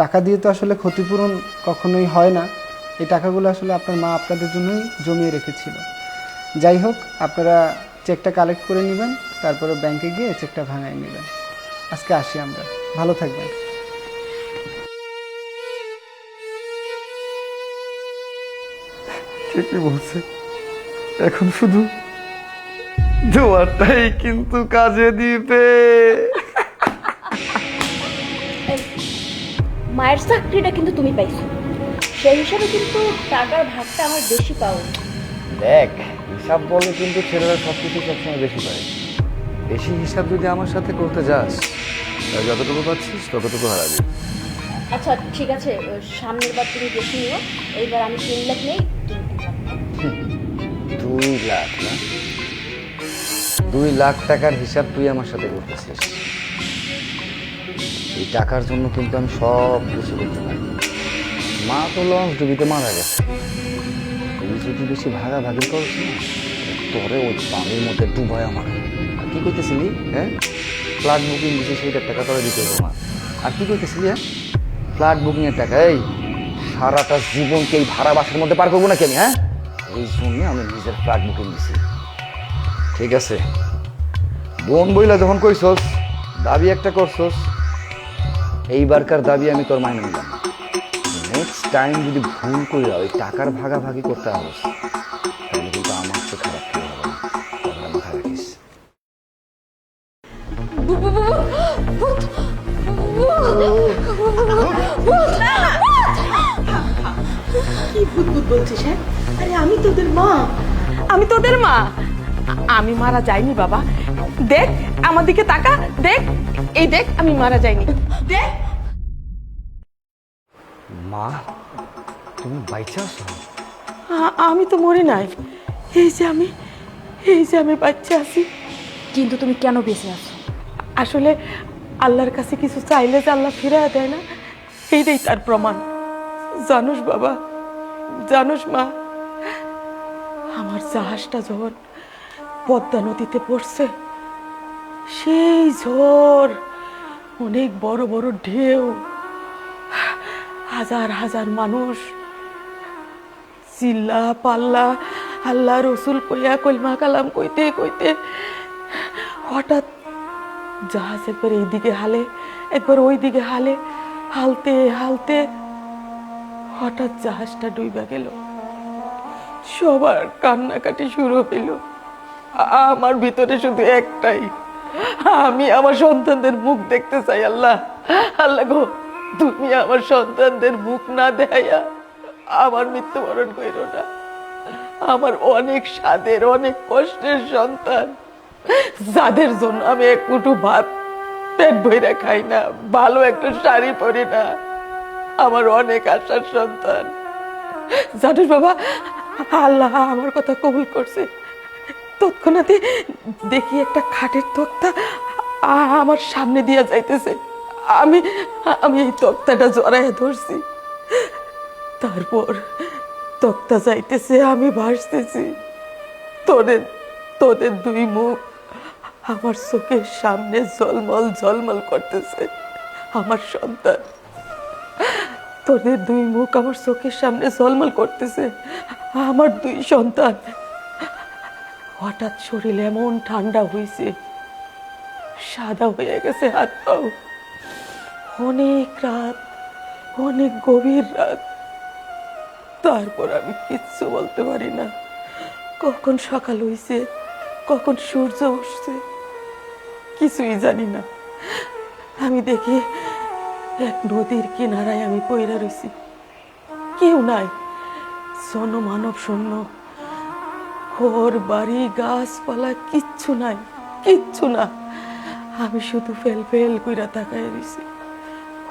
টাকা দিয়ে তো আসলে ক্ষতিপূরণ কখনোই হয় না। এই টাকাগুলো আসলে আপনার মা আপনাদের জন্যই জমিয়ে রেখেছিল। যাই হোক, আপনারা চেকটা কালেক্ট করে নেবেন, তারপরে ব্যাংকে গিয়ে চেকটা ভাঙায় নেবেন। আজকে আসি আমরা, ভালো থাকবেন। ঠিকই বলছে, এখন শুধু দোয়াটাই কিন্তু কাজে দিবে। মায়ের চাকরিটা কিন্তু তুমি পাইছো, সেই হিসাবে কিন্তু টাকার ভাগটা আমার বেশি পাও। দেখ, হিসাব বলে কিন্তু ছেলেরা সবকিছু সবসময় বেশি পায়। বেশি হিসাব যদি আমার সাথে করতে যাস, তাহলে যতটুকু পাচ্ছিস ততটুকু হারাবি। আচ্ছা ঠিক আছে, সামনের বার তুমি বেশি নিও, এইবার আমি 3 লাখ নেই, তুমি 2 লাখ। 2 লাখ না? 2 লাখ টাকার হিসাব তুই আমার সাথে করতেছিস? এই টাকার জন্য কিন্তু আমি সব কিছু করতে পারি। মা তো লঞ্চ ডুবিতে মারা গেছে। তুই যদি বেশি ভাগাভাগি করছ না, তোরে ওই পানির মধ্যে ডুবায় আমার। আর কি করতেছিলি? হ্যাঁ, ফ্ল্যাট বুকিং দিছে, সেইটার টাকা তোরা দিতে হতো না। আর কি করতেছিলি? হ্যাঁ, ফ্ল্যাট বুকিংয়ের টাকা। এই সারাটা জীবনকে এই ভাড়া বাসার মধ্যে পার করবো নাকি আমি? হ্যাঁ, এই জন্য আমি নিজের ফ্ল্যাট বুকিং দিছি। ঠিক আছে, বোন বইলা যখন কইছস, দাবি একটা করছস, এইবারকার দাবি আমি তোর মাইনে নিলাম। নেক্সট টাইম যদি ভুল কইরা ওই টাকার ভাগাভাগি করতে আসস, তাহলে কিন্তু আমার তো খারাপ কেউ হবে না। কথাটা মাথায় রাখিস। কি ভূত বলছিস? হ্যাঁ, আরে আমি তোদের মা। আমি তোদের মা। আমি মারা যাইনি বাবা। দেখ আমার দিকে তাকা, দেখ, এই দেখ আমি মারা যাইনি। দেখ, মা, তুমি বাইচা আছো? আমি তো মরি নাই। এই যে আমি বাচ্চা আছি। কিন্তু তুমি কেন বেঁচে আছো? আসলে আল্লাহর কাছে কিছু চাইলে যে আল্লাহ ফিরে দেয় না, এইটাই তার প্রমাণ। জানুস বাবা, জানুস মা, আমার জাহাজটা যখন পদ্মা নদীতে পড়ছে, সেই ঝড়, অনেক বড় বড় ঢেউ, হাজার হাজার মানুষ চিল্লা পাল্লা আল্লাহ রসুল কইয়া কলমা কালাম কইতে কইতে হঠাৎ জাহাজ একবার এইদিকে হালে, একবার ওই দিকে হালে, হালতে হালতে হঠাৎ জাহাজটা ডুইবা গেল। সবার কান্নাকাটি শুরু হইল। আমার ভিতরে শুধু একটাই, আমি আমার সন্তানদের মুখ দেখতে চাই। আল্লাহ, আল্লাহ গো, তুমি আমার সন্তানদের মুখ না দেখাইয়া আমার মৃত্যুবরণ কইরো না। আমার অনেক স্বাদের, অনেক কষ্টের সন্তান, যাদের জন্য আমি এক মুঠো ভাত পেট ভইরা খাই না, ভালো একটা শাড়ি পরি না, আমার অনেক আশার সন্তান। জানিস বাবা, আল্লাহ আমার কথা কবুল করছে। তৎক্ষণাৎ দেখি একটা খাটের তক্তা আমার সামনে দিয়া যাইতেছে। আমি আমি এই তক্তাটা জড়াইয়া ধরছি। তারপর তক্তা যাইতেছে, আমি ভাসতেছি। তোদের তোদের 2 মুখ আমার চোখের সামনে ঝলমল ঝলমল করতেছে। আমার সন্তান, তোদের 2 মুখ আমার চোখের সামনে ঝলমল করতেছে। আমার 2 সন্তান। হঠাৎ শরীর এমন ঠান্ডা হয়েছে, সাদা হয়ে গেছে হাত পাও। অনেক রাত, অনেক গভীর রাত। তারপর আমি কিচ্ছু বলতে পারি না। কখন সকাল হইছে, কখন সূর্য উঠছে, কিছুই জানি না। আমি দেখি এক নদীর কিনারায় আমি পইরা রইছি। কেউ নাই, জনমানব শূন্য। ঘর বাড়ি গাছপালা কিচ্ছু নাই, কিচ্ছু না। আমি শুধু ফেল ফেল কইরা তাকায় রইছি।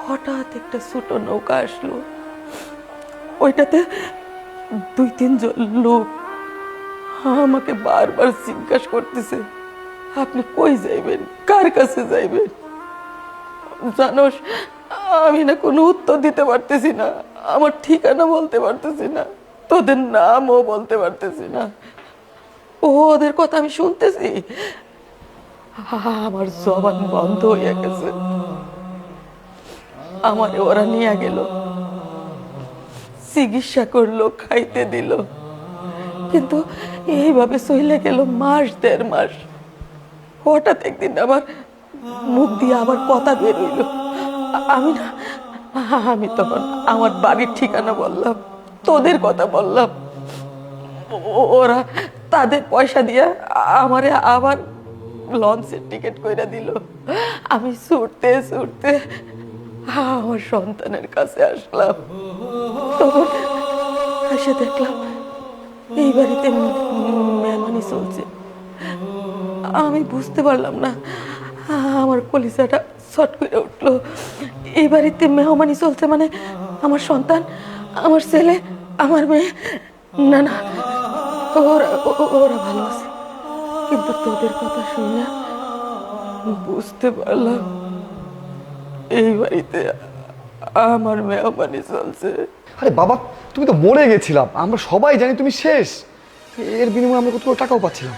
হঠাৎ একটা ছোট নৌকা আসলো। ওইটাতে 2-3 জন লোক আমাকে বারবার জিজ্ঞাসা করতেছে, আপনি কই যাইবেন, কার কাছে যাইবেন? জানোস, আমি না কোনো উত্তর দিতে পারতেছি না, আমার ঠিকানা বলতে পারতেছি না, তোদের নামও বলতে পারতেছি না। ওদের কথা আমি শুনতেছি, আমার জবান বন্ধ হয়ে গেছে। আমারে ওরা নিয়ে গেল, চিকিৎসা করলো, খাইতে দিল, কিন্তু এইভাবে চলে গেল মাস 1.5 মাস। হঠাৎ একদিন আমার মুখ দিয়ে আবার কথা বেরোইল। আমি তখন আমার বাড়ির ঠিকানা বললাম, তোদের কথা বললাম। ওরা তাদের পয়সা দিয়ে আমারে আবার লঞ্চের টিকিট কইরা দিল। আমি ছুটতে ছুটতে আমার সন্তানের কাছে আসলাম। তখন এসে দেখলাম এই বাড়িতে মেহমানি চলছে। আমি বুঝতে পারলাম না, আমার কলিজাটা ছট করে উঠলো। এই বাড়িতে মেহমানি চলছে মানে আমার সন্তান, আমার ছেলে, আমার মেয়ে, না না, ওরা ভালো আছে। কিন্তু তোদের কথা শুনে বুঝতে পারলাম এই বাড়িতে আমার মেহমানি চলছে। আরে বাবা, তুমি তো মরে গেছিলাম, আমরা সবাই জানি তুমি শেষ। এর বিনিময়ে আমরা কত টাকাও পাচ্ছিলাম,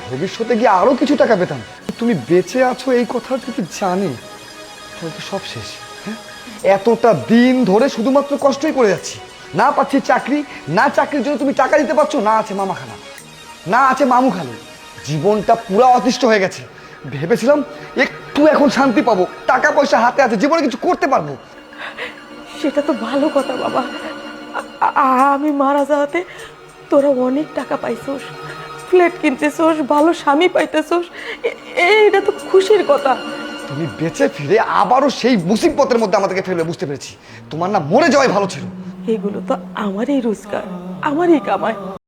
ভবিষ্যতে গিয়ে আরো কিছু টাকা পেতাম। তুমি বেঁচে আছো এই কথা যদি জানি তাহলে তো সব শেষ। হ্যাঁ, এতটা দিন ধরে শুধুমাত্র কষ্টই করে যাচ্ছি, না পাচ্ছি চাকরি, না চাকরির জন্য তুমি টাকা দিতে পারছো, না আছে মামা খালা, না আছে মামু খালু। জীবনটা পুরো অতিষ্ঠ হয়ে গেছে। ভেবেছিলাম একটু এখন শান্তি পাবো, টাকা পয়সা হাতে আছে, জীবনে কিছু করতে পারবো। সেটা তো ভালো কথা বাবা। আমি মারা যাওয়াতে তোরা অনেক টাকা পাইছোস, ফ্ল্যাট কিনতেছোস, ভালো স্বামী পাইতেছোস, এইটা তো খুশির কথা। তুমি বেঁচে ফিরে আবারও সেই মুসিবতের মধ্যে আমাদেরকে ফেলে, বুঝতে পেরেছি তোমার না মরে যাওয়াই ভালো ছিল। এগুলো তো আমারই রোজগার, আমারই কামাই।